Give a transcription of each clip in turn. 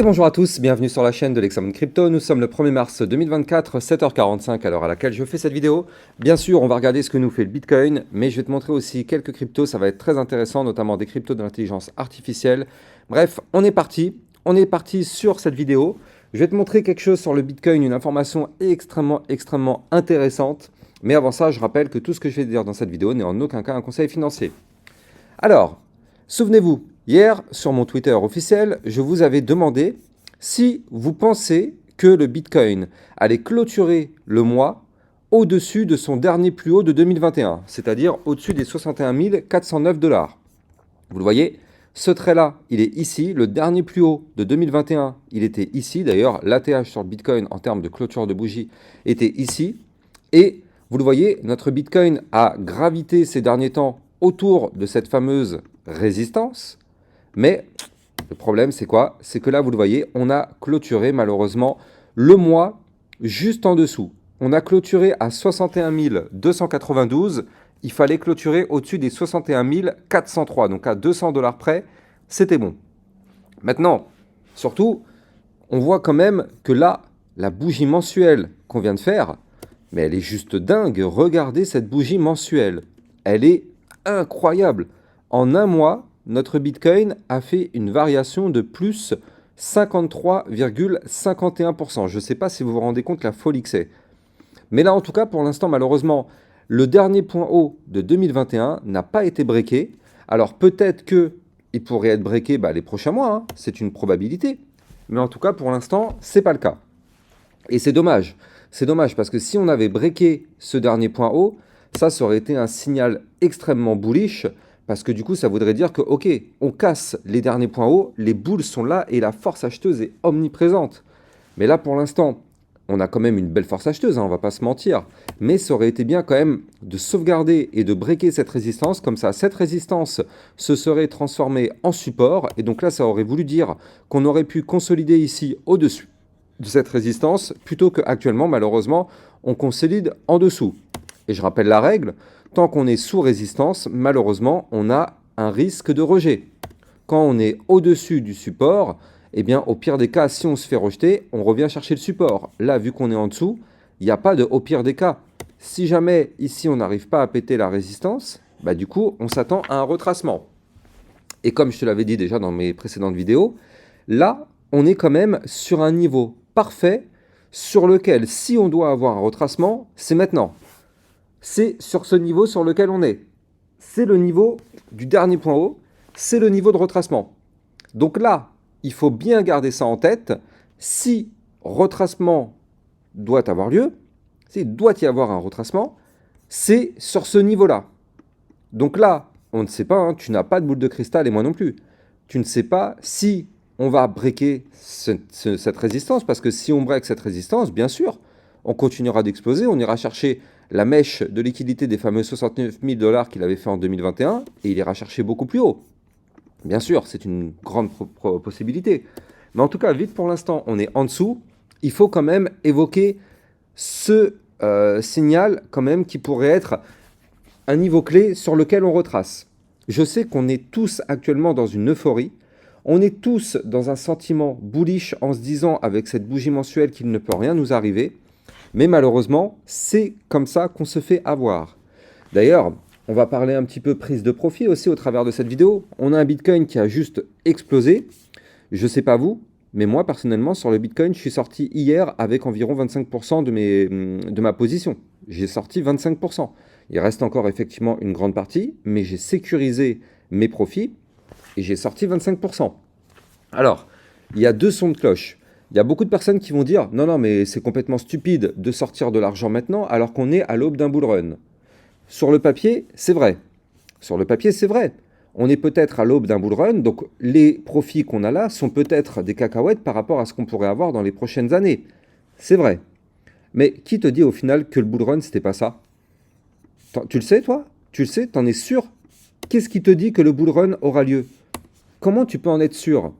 Bonjour à tous, bienvenue sur la chaîne de l'Hexamone Crypto. Nous sommes le 1er mars 2024, 7h45 à l'heure à laquelle je fais cette vidéo. Bien sûr, on va regarder ce que nous fait le Bitcoin, mais je vais te montrer aussi quelques cryptos, ça va être très intéressant, notamment des cryptos de l'intelligence artificielle. Bref, on est parti sur cette vidéo. Je vais te montrer quelque chose sur le Bitcoin, une information extrêmement intéressante. Mais avant ça, je rappelle que tout ce que je vais te dire dans cette vidéo n'est en aucun cas un conseil financier. Alors, souvenez-vous, hier, sur mon Twitter officiel, je vous avais demandé si vous pensez que le Bitcoin allait clôturer le mois au-dessus de son dernier plus haut de 2021, c'est-à-dire au-dessus des 61 409 $. Vous le voyez, ce trait-là, il est ici. Le dernier plus haut de 2021, il était ici. D'ailleurs, l'ATH sur le Bitcoin en termes de clôture de bougie était ici. Et vous le voyez, notre Bitcoin a gravité ces derniers temps autour de cette fameuse résistance. Mais le problème, c'est quoi? C'est que là, vous le voyez, on a clôturé malheureusement le mois juste en dessous. On a clôturé à 61 292. Il fallait clôturer au-dessus des 61 403. Donc à 200 $ près, c'était bon. Maintenant, surtout, on voit quand même que là, la bougie mensuelle qu'on vient de faire, mais elle est juste dingue. Regardez cette bougie mensuelle. Elle est incroyable. En un mois, notre Bitcoin a fait une variation de plus 53,51%. Je ne sais pas si vous vous rendez compte la folie que c'est. Mais là, en tout cas, pour l'instant, malheureusement, le dernier point haut de 2021 n'a pas été breaké. Alors peut-être qu'il pourrait être breaké les prochains mois, hein. C'est une probabilité. Mais en tout cas, pour l'instant, ce n'est pas le cas. Et c'est dommage. C'est dommage parce que si on avait breaké ce dernier point haut, ça aurait été un signal extrêmement bullish parce que du coup, ça voudrait dire que, ok, on casse les derniers points hauts, les boules sont là et la force acheteuse est omniprésente. Mais là, pour l'instant, on a quand même une belle force acheteuse, hein, on ne va pas se mentir. Mais ça aurait été bien quand même de sauvegarder et de breaker cette résistance. Comme ça, cette résistance se serait transformée en support. Et donc là, ça aurait voulu dire qu'on aurait pu consolider ici au-dessus de cette résistance, plutôt qu'actuellement, malheureusement, on consolide en dessous. Et je rappelle la règle, tant qu'on est sous résistance, malheureusement, on a un risque de rejet. Quand on est au-dessus du support, eh bien, au pire des cas, si on se fait rejeter, on revient chercher le support. Là, vu qu'on est en dessous, il n'y a pas de au pire des cas. Si jamais, ici, on n'arrive pas à péter la résistance, du coup, on s'attend à un retracement. Et comme je te l'avais dit déjà dans mes précédentes vidéos, là, on est quand même sur un niveau parfait sur lequel, si on doit avoir un retracement, c'est maintenant. C'est sur ce niveau sur lequel on est. C'est le niveau du dernier point haut, c'est le niveau de retracement. Donc là, il faut bien garder ça en tête. Si retracement doit avoir lieu, s'il doit y avoir un retracement, c'est sur ce niveau-là. Donc là, on ne sait pas, hein, tu n'as pas de boule de cristal et moi non plus. Tu ne sais pas si on va breaker cette résistance, parce que si on break cette résistance, bien sûr, on continuera d'exploser, on ira chercher la mèche de liquidité des fameux 69 000 $ qu'il avait fait en 2021, et il ira chercher beaucoup plus haut. Bien sûr, c'est une grande possibilité. Mais en tout cas, vite pour l'instant, on est en dessous. Il faut quand même évoquer ce signal quand même qui pourrait être un niveau clé sur lequel on retrace. Je sais qu'on est tous actuellement dans une euphorie. On est tous dans un sentiment bullish en se disant avec cette bougie mensuelle qu'il ne peut rien nous arriver. Mais malheureusement, c'est comme ça qu'on se fait avoir. D'ailleurs, on va parler un petit peu prise de profit aussi au travers de cette vidéo. On a un Bitcoin qui a juste explosé. Je ne sais pas vous, mais moi personnellement sur le Bitcoin, je suis sorti hier avec environ 25% de ma position. J'ai sorti 25%. Il reste encore effectivement une grande partie, mais j'ai sécurisé mes profits et j'ai sorti 25%. Alors, il y a deux sons de cloche. Il y a beaucoup de personnes qui vont dire « Non, non, mais c'est complètement stupide de sortir de l'argent maintenant alors qu'on est à l'aube d'un bull run. » Sur le papier, c'est vrai. Sur le papier, c'est vrai. On est peut-être à l'aube d'un bull run, donc les profits qu'on a là sont peut-être des cacahuètes par rapport à ce qu'on pourrait avoir dans les prochaines années. C'est vrai. Mais qui te dit au final que le bull run, c'était pas ça? Tu le sais, toi? Tu le sais? T'en es sûr? Qu'est-ce qui te dit que le bull run aura lieu? Comment tu peux en être sûr?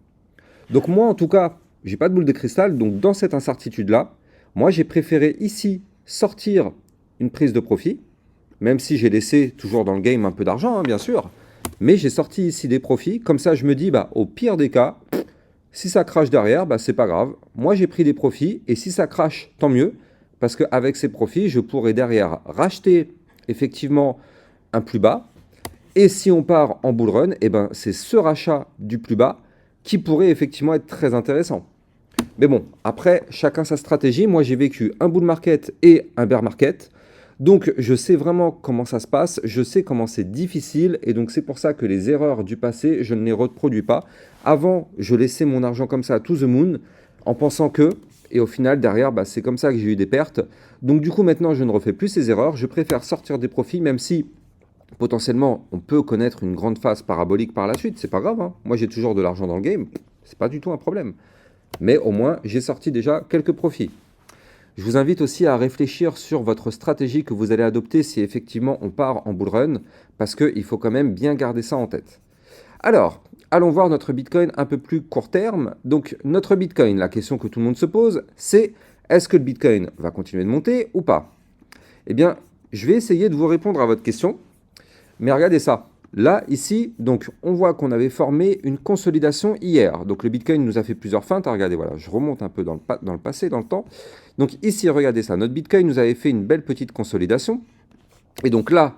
Donc moi, en tout cas, j'ai pas de boule de cristal, donc dans cette incertitude-là, moi, j'ai préféré ici sortir une prise de profit, même si j'ai laissé toujours dans le game un peu d'argent, hein, bien sûr, mais j'ai sorti ici des profits, comme ça je me dis, au pire des cas, Si ça crache derrière, bah, c'est pas grave. Moi, j'ai pris des profits et si ça crache, tant mieux, parce qu'avec ces profits, je pourrais derrière racheter effectivement un plus bas. Et si on part en bull run, eh ben, c'est ce rachat du plus bas qui pourrait effectivement être très intéressant. Mais bon, après, chacun sa stratégie. Moi, j'ai vécu un bull market et un bear market. Donc, je sais vraiment comment ça se passe. Je sais comment c'est difficile. Et donc, c'est pour ça que les erreurs du passé, je ne les reproduis pas. Avant, je laissais mon argent comme ça à to the moon en pensant que... Et au final, derrière, bah, c'est comme ça que j'ai eu des pertes. Donc, du coup, maintenant, je ne refais plus ces erreurs. Je préfère sortir des profits, même si potentiellement, on peut connaître une grande phase parabolique par la suite. C'est pas grave, hein. Moi, j'ai toujours de l'argent dans le game. C'est pas du tout un problème. Mais au moins, j'ai sorti déjà quelques profits. Je vous invite aussi à réfléchir sur votre stratégie que vous allez adopter si effectivement on part en bull run, parce qu'il faut quand même bien garder ça en tête. Alors, allons voir notre Bitcoin un peu plus court terme. Donc, notre Bitcoin, la question que tout le monde se pose, c'est est-ce que le Bitcoin va continuer de monter ou pas? Eh bien, je vais essayer de vous répondre à votre question, mais regardez ça. Là, ici, donc, on voit qu'on avait formé une consolidation hier. Donc, le Bitcoin nous a fait plusieurs feintes. Regardez, voilà, je remonte un peu dans le passé, dans le temps. Donc, ici, regardez ça. Notre Bitcoin nous avait fait une belle petite consolidation. Et donc là,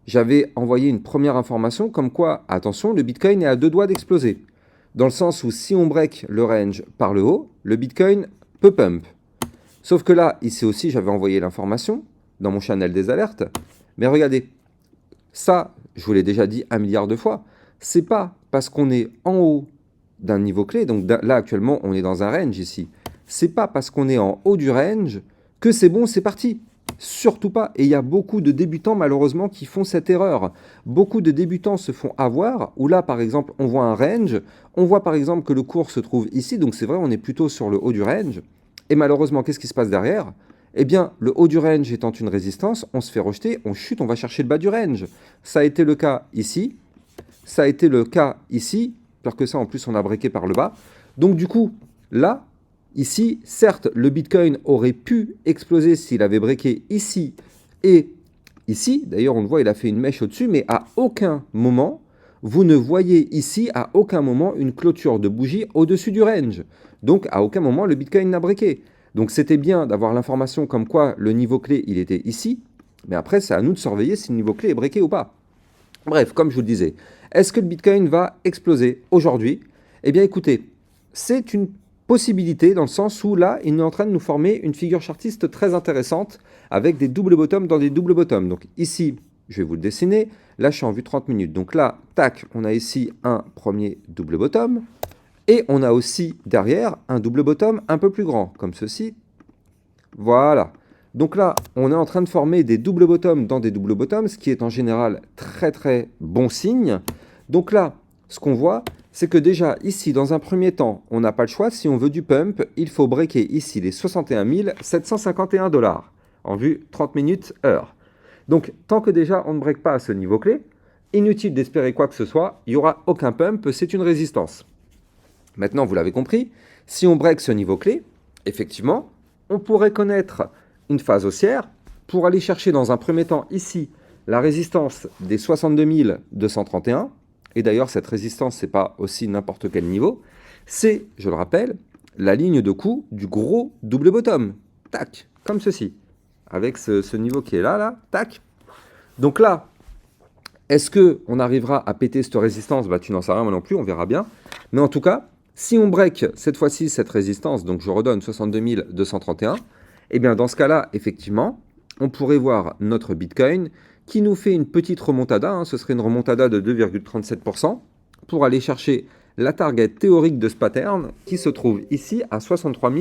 j'avais envoyé une première information comme quoi, attention, le Bitcoin est à deux doigts d'exploser. Dans le sens où si on break le range par le haut, le Bitcoin peut pump. Sauf que là, ici aussi, j'avais envoyé l'information dans mon channel des alertes. Mais regardez, ça, je vous l'ai déjà dit 1 milliard de fois, c'est pas parce qu'on est en haut d'un niveau clé, donc là actuellement on est dans un range ici, c'est pas parce qu'on est en haut du range que c'est bon, c'est parti. Surtout pas. Et il y a beaucoup de débutants malheureusement qui font cette erreur. Beaucoup de débutants se font avoir, où là par exemple on voit un range, on voit par exemple que le cours se trouve ici, donc c'est vrai on est plutôt sur le haut du range, et malheureusement qu'est-ce qui se passe derrière? Eh bien, le haut du range étant une résistance, on se fait rejeter, on chute, on va chercher le bas du range. Ça a été le cas ici, ça a été le cas ici, pire que ça, en plus on a breaké par le bas. Donc du coup, là, ici, certes, le Bitcoin aurait pu exploser s'il avait breaké ici et ici. D'ailleurs, on le voit, il a fait une mèche au-dessus, mais à aucun moment, vous ne voyez ici, à aucun moment, une clôture de bougie au-dessus du range. Donc, à aucun moment, le Bitcoin n'a breaké. Donc c'était bien d'avoir l'information comme quoi le niveau clé, il était ici, mais après, c'est à nous de surveiller si le niveau clé est breaké ou pas. Bref, comme je vous le disais, est-ce que le Bitcoin va exploser aujourd'hui? Eh bien écoutez, c'est une possibilité dans le sens où là, il est en train de nous former une figure chartiste très intéressante avec des doubles bottoms dans des doubles bottoms. Donc ici, je vais vous le dessiner. Là, je suis en vue 30 minutes. Donc là, tac, on a ici un premier double bottom. Et on a aussi derrière un double bottom un peu plus grand, comme ceci. Voilà. Donc là, on est en train de former des double bottoms dans des double bottoms, ce qui est en général très très bon signe. Donc là, ce qu'on voit, c'est que déjà ici, dans un premier temps, on n'a pas le choix. Si on veut du pump, il faut breaker ici les 61 751 $ en vue 30 minutes heure. Donc tant que déjà on ne break pas à ce niveau clé, inutile d'espérer quoi que ce soit, il n'y aura aucun pump, c'est une résistance. Maintenant, vous l'avez compris, si on break ce niveau clé, effectivement, on pourrait connaître une phase haussière pour aller chercher dans un premier temps ici la résistance des 62 231. Et d'ailleurs, cette résistance, ce n'est pas aussi n'importe quel niveau. C'est, je le rappelle, la ligne de coup du gros double bottom. Tac, comme ceci. Avec ce niveau qui est là, là, tac. Donc là, est-ce qu'on arrivera à péter cette résistance? Bah, tu n'en sais rien, moi non plus, on verra bien. Mais en tout cas, si on break cette fois-ci cette résistance, donc je redonne 62 231, eh bien dans ce cas-là, effectivement, on pourrait voir notre Bitcoin qui nous fait une petite remontada, hein, ce serait une remontada de 2,37%, pour aller chercher la target théorique de ce pattern qui se trouve ici à 63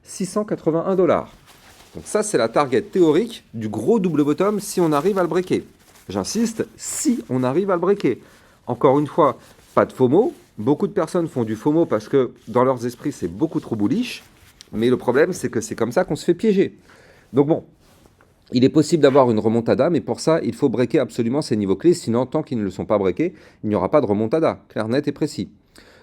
681 $. Donc ça, c'est la target théorique du gros double bottom si on arrive à le breaker. J'insiste, si on arrive à le breaker. Encore une fois, pas de FOMO. Beaucoup de personnes font du FOMO parce que dans leurs esprits, c'est beaucoup trop bullish. Mais le problème, c'est que c'est comme ça qu'on se fait piéger. Donc bon, il est possible d'avoir une remontada, mais pour ça, il faut breaker absolument ces niveaux clés. Sinon, tant qu'ils ne le sont pas breakés, il n'y aura pas de remontada. Clair, net et précis.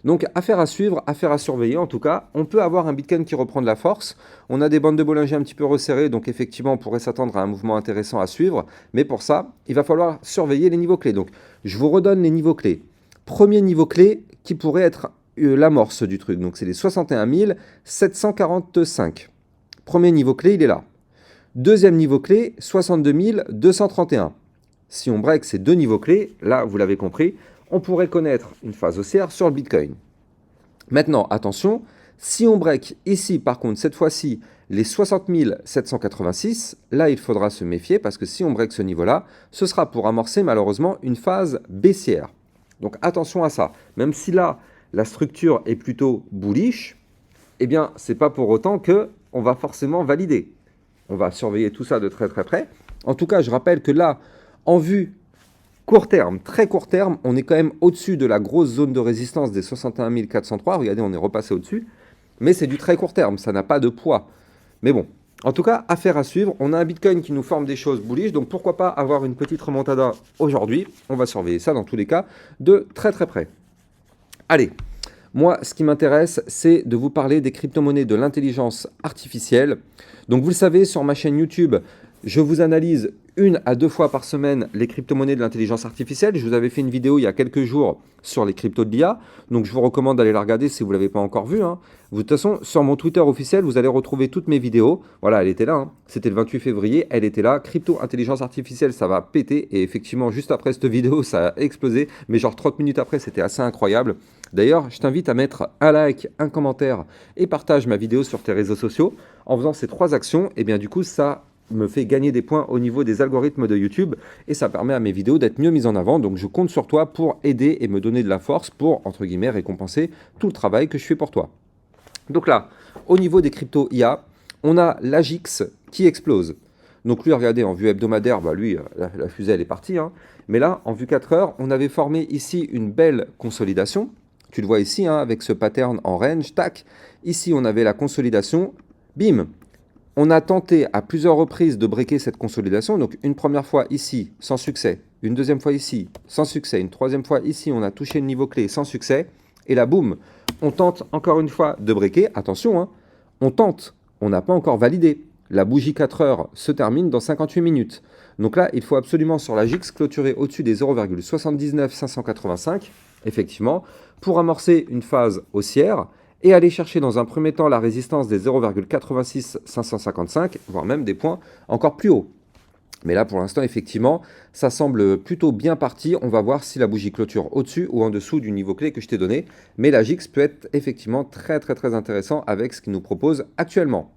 Donc, affaire à suivre, affaire à surveiller. En tout cas, on peut avoir un Bitcoin qui reprend de la force. On a des bandes de Bollinger un petit peu resserrées, donc effectivement, on pourrait s'attendre à un mouvement intéressant à suivre. Mais pour ça, il va falloir surveiller les niveaux clés. Donc, je vous redonne les niveaux clés. Premier niveau clé qui pourrait être l'amorce du truc. Donc c'est les 61 745. Premier niveau clé, il est là. Deuxième niveau clé, 62 231. Si on break ces deux niveaux clés, là, vous l'avez compris, on pourrait connaître une phase haussière sur le Bitcoin. Maintenant, attention, si on break ici, par contre, cette fois-ci, les 60 786, là, il faudra se méfier parce que si on break ce niveau-là, ce sera pour amorcer malheureusement une phase baissière. Donc attention à ça. Même si là, la structure est plutôt bullish, eh bien, c'est pas pour autant qu'on va forcément valider. On va surveiller tout ça de très très près. En tout cas, je rappelle que là, en vue court terme, très court terme, on est quand même au-dessus de la grosse zone de résistance des 61 403. Regardez, on est repassé au-dessus. Mais c'est du très court terme, ça n'a pas de poids. Mais bon, en tout cas, affaire à suivre. On a un Bitcoin qui nous forme des choses bullish, donc pourquoi pas avoir une petite remontada aujourd'hui. On va surveiller ça dans tous les cas de très très près. Allez, moi, ce qui m'intéresse, c'est de vous parler des crypto-monnaies de l'intelligence artificielle. Donc vous le savez, sur ma chaîne YouTube, je vous analyse 1 à 2 fois par semaine les crypto-monnaies de l'intelligence artificielle. Je vous avais fait une vidéo il y a quelques jours sur les cryptos de l'IA. Donc je vous recommande d'aller la regarder si vous ne l'avez pas encore vue. De toute façon, sur mon Twitter officiel, vous allez retrouver toutes mes vidéos. Voilà, elle était là. C'était le 28 février. Elle était là. Crypto intelligence artificielle, ça va péter. Et effectivement, juste après cette vidéo, ça a explosé. Mais genre 30 minutes après, c'était assez incroyable. D'ailleurs, je t'invite à mettre un like, un commentaire et partage ma vidéo sur tes réseaux sociaux. En faisant ces 3 actions, et bien du coup, ça me fait gagner des points au niveau des algorithmes de YouTube et ça permet à mes vidéos d'être mieux mises en avant. Donc je compte sur toi pour aider et me donner de la force pour, entre guillemets, récompenser tout le travail que je fais pour toi. Donc là, au niveau des cryptos IA, on a l'AGIX qui explose. Donc lui, regardez, en vue hebdomadaire, bah lui, la fusée, elle est partie. Mais là, en vue 4 heures, on avait formé ici une belle consolidation. Tu le vois ici, avec ce pattern en range, tac. Ici, on avait la consolidation, bim. On a tenté à plusieurs reprises de breaker cette consolidation. Donc une première fois ici, sans succès. Une deuxième fois ici, sans succès. Une troisième fois ici, on a touché le niveau clé, sans succès. Et là, boum, on tente encore une fois de breaker. Attention, on tente, on n'a pas encore validé. La bougie 4 heures se termine dans 58 minutes. Donc là, il faut absolument sur la GIX clôturer au-dessus des 0,79585, effectivement, pour amorcer une phase haussière et aller chercher dans un premier temps la résistance des 0,86555, voire même des points encore plus hauts. Mais là, pour l'instant, effectivement, ça semble plutôt bien parti. On va voir si la bougie clôture au-dessus ou en dessous du niveau clé que je t'ai donné. Mais la GIX peut être effectivement très, très, très intéressant avec ce qu'il nous propose actuellement.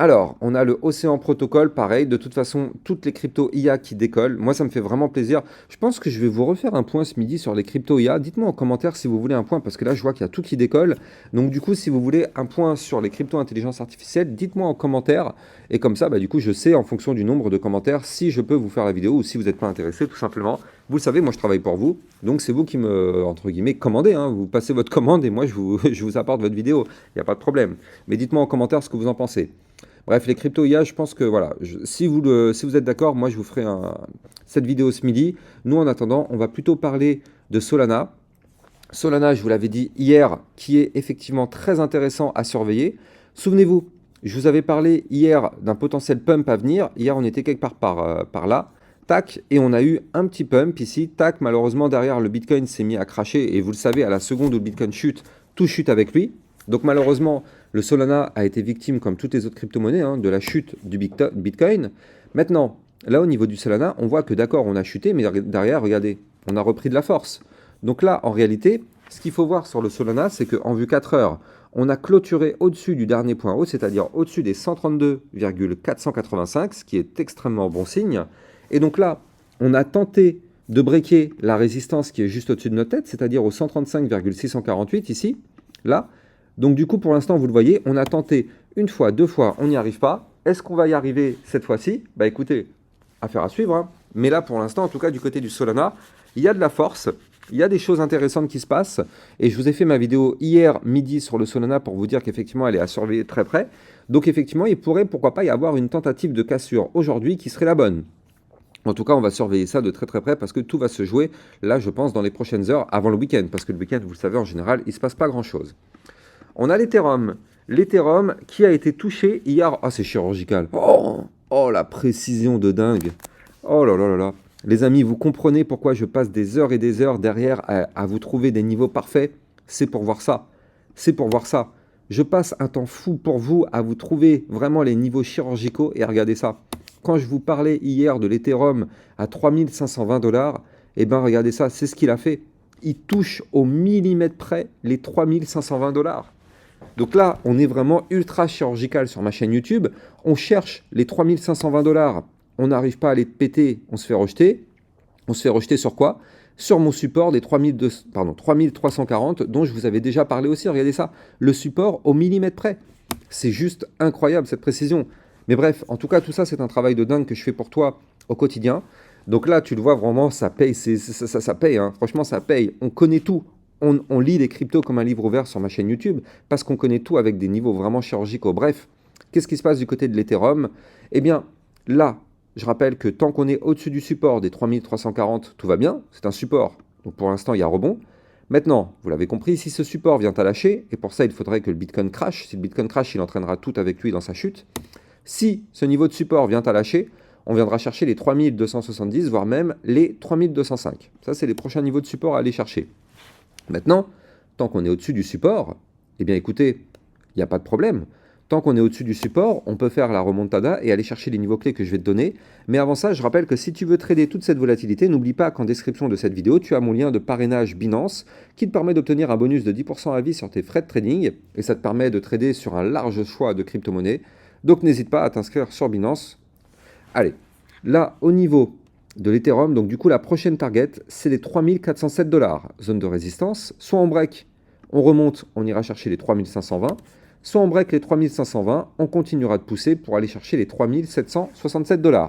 Alors, on a le Océan Protocol, pareil. De toute façon, toutes les cryptos IA qui décollent. Moi, ça me fait vraiment plaisir. Je pense que je vais vous refaire un point ce midi sur les cryptos IA. Dites-moi en commentaire si vous voulez un point, parce que là, je vois qu'il y a tout qui décolle. Donc, du coup, si vous voulez un point sur les cryptos intelligence artificielle, dites-moi en commentaire. Et comme ça, du coup, je sais en fonction du nombre de commentaires si je peux vous faire la vidéo ou si vous n'êtes pas intéressé, tout simplement. Vous le savez, moi, je travaille pour vous. Donc, c'est vous qui me, entre guillemets, commandez. Vous passez votre commande et moi, je vous apporte votre vidéo. Il n'y a pas de problème. Mais dites-moi en commentaire ce que vous en pensez. Bref, les crypto IA, je pense que voilà, si vous êtes d'accord, moi je vous ferai cette vidéo ce midi. Nous, en attendant, on va plutôt parler de Solana. Solana, je vous l'avais dit hier, qui est effectivement très intéressant à surveiller. Souvenez-vous, je vous avais parlé hier d'un potentiel pump à venir. Hier, on était quelque part par là. Tac, et on a eu un petit pump ici. Tac, malheureusement, derrière, le Bitcoin s'est mis à cracher. Et vous le savez, à la seconde où le Bitcoin chute, tout chute avec lui. Donc malheureusement, le Solana a été victime, comme toutes les autres crypto-monnaies, de la chute du Bitcoin. Maintenant, là au niveau du Solana, on voit que d'accord, on a chuté, mais derrière, regardez, on a repris de la force. Donc là, en réalité, ce qu'il faut voir sur le Solana, c'est qu'en vue 4 heures, on a clôturé au-dessus du dernier point haut, c'est-à-dire au-dessus des 132,485, ce qui est extrêmement bon signe. Et donc là, on a tenté de breaker la résistance qui est juste au-dessus de notre tête, c'est-à-dire au 135,648 ici, là. Donc du coup, pour l'instant, vous le voyez, on a tenté une fois, 2 fois, on n'y arrive pas. Est-ce qu'on va y arriver cette fois-ci? Écoutez, affaire à suivre. Mais là, pour l'instant, en tout cas, du côté du Solana, il y a de la force, il y a des choses intéressantes qui se passent. Et je vous ai fait ma vidéo hier midi sur le Solana pour vous dire qu'effectivement, elle est à surveiller très près. Donc effectivement, il pourrait, pourquoi pas, y avoir une tentative de cassure aujourd'hui qui serait la bonne. En tout cas, on va surveiller ça de très très près parce que tout va se jouer, là, je pense, dans les prochaines heures avant le week-end. Parce que le week-end, vous le savez, en général, il ne se passe pas grand-chose. On a l'Ethereum. L'Ethereum qui a été touché hier. Ah, c'est chirurgical. Oh, la précision de dingue. Oh là là là là. Les amis, vous comprenez pourquoi je passe des heures et des heures derrière à vous trouver des niveaux parfaits. c'est pour voir ça. C'est pour voir ça. Je passe un temps fou pour vous à vous trouver vraiment les niveaux chirurgicaux et regardez ça. Quand je vous parlais hier de l'Ethereum à 3520 $, eh bien regardez ça, c'est ce qu'il a fait. Il touche au millimètre près les 3520 $. Donc là, on est vraiment ultra chirurgical sur ma chaîne YouTube. On cherche les 3520 $. On n'arrive pas à les péter, on se fait rejeter. On se fait rejeter sur quoi? Sur mon support des 3340 dont je vous avais déjà parlé aussi. Regardez ça, le support au millimètre près. C'est juste incroyable cette précision. Mais bref, en tout cas, tout ça, c'est un travail de dingue que je fais pour toi au quotidien. Donc là, tu le vois vraiment, ça paye, ça paye, hein. Franchement, ça paye. On connaît tout. On lit les cryptos comme un livre ouvert sur ma chaîne YouTube parce qu'on connaît tout avec des niveaux vraiment chirurgicaux. Bref, qu'est-ce qui se passe du côté de l'Ethereum? Eh bien, là, je rappelle que tant qu'on est au-dessus du support des 3340, tout va bien. C'est un support. Donc pour l'instant, il y a rebond. Maintenant, vous l'avez compris, si ce support vient à lâcher, et pour ça, il faudrait que le Bitcoin crash. Si le Bitcoin crash, il entraînera tout avec lui dans sa chute. Si ce niveau de support vient à lâcher, on viendra chercher les 3270, voire même les 3205. Ça, c'est les prochains niveaux de support à aller chercher. Maintenant, tant qu'on est au-dessus du support, eh bien écoutez, il n'y a pas de problème. Tant qu'on est au-dessus du support, on peut faire la remontada et aller chercher les niveaux clés que je vais te donner. Mais avant ça, je rappelle que si tu veux trader toute cette volatilité, n'oublie pas qu'en description de cette vidéo, tu as mon lien de parrainage Binance qui te permet d'obtenir un bonus de 10% à vie sur tes frais de trading. Et ça te permet de trader sur un large choix de crypto-monnaies. Donc n'hésite pas à t'inscrire sur Binance. Allez, là, au niveau de l'Ethereum, donc du coup, la prochaine target, c'est les 3407 $. Zone de résistance. Soit on break, on remonte, on ira chercher les 3520. Soit on break les 3520, on continuera de pousser pour aller chercher les 3767 $.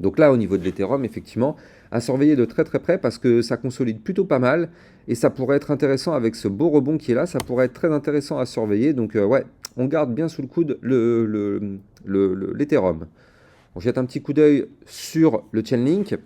Donc là, au niveau de l'Ethereum, effectivement, à surveiller de très très près parce que ça consolide plutôt pas mal et ça pourrait être intéressant avec ce beau rebond qui est là, ça pourrait être très intéressant à surveiller. Donc ouais, on garde bien sous le coude l'Ethereum. On jette un petit coup d'œil sur le Chainlink.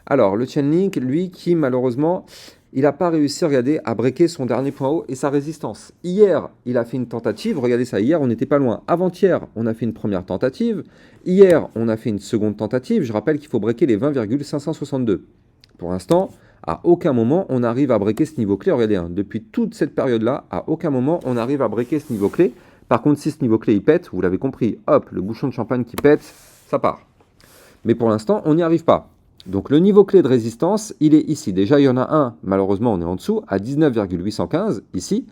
Alors, le Chainlink, lui, qui malheureusement, il n'a pas réussi, regardez, à breaker son dernier point haut et sa résistance. Hier, il a fait une tentative. Regardez ça, hier, on n'était pas loin. Avant-hier, on a fait une première tentative. Hier, on a fait une seconde tentative. Je rappelle qu'il faut breaker les 20,562. Pour l'instant, à aucun moment, on arrive à breaker ce niveau clé. Regardez, hein, depuis toute cette période-là, à aucun moment, on arrive à breaker ce niveau clé. Par contre, si ce niveau clé, il pète, vous l'avez compris, hop, le bouchon de champagne qui pète, ça part. Mais pour l'instant, on n'y arrive pas. Donc le niveau clé de résistance, il est ici. Déjà, il y en a un, malheureusement, on est en dessous, à 19,815, ici.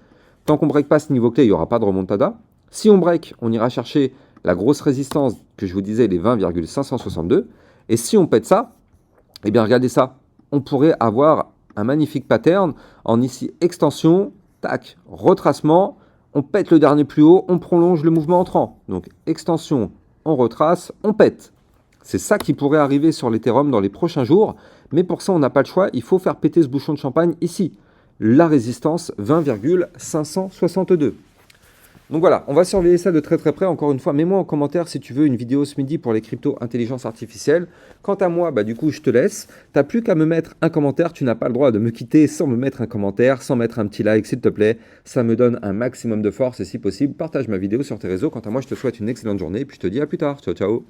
Tant qu'on ne break pas ce niveau clé, il n'y aura pas de remontada. Si on break, on ira chercher la grosse résistance que je vous disais, les 20,562. Et si on pète ça, eh bien regardez ça, on pourrait avoir un magnifique pattern en ici extension, tac, retracement, on pète le dernier plus haut, on prolonge le mouvement entrant. Donc extension, on retrace, on pète. C'est ça qui pourrait arriver sur l'Ethereum dans les prochains jours. Mais pour ça, on n'a pas le choix. Il faut faire péter ce bouchon de champagne ici. La résistance 20,562. Donc voilà, on va surveiller ça de très très près. Encore une fois, mets-moi en commentaire si tu veux une vidéo ce midi pour les cryptos intelligence artificielle. Quant à moi, du coup, je te laisse. Tu n'as plus qu'à me mettre un commentaire. Tu n'as pas le droit de me quitter sans me mettre un commentaire, sans mettre un petit like, s'il te plaît. Ça me donne un maximum de force et si possible, partage ma vidéo sur tes réseaux. Quant à moi, je te souhaite une excellente journée et puis je te dis à plus tard. Ciao, ciao.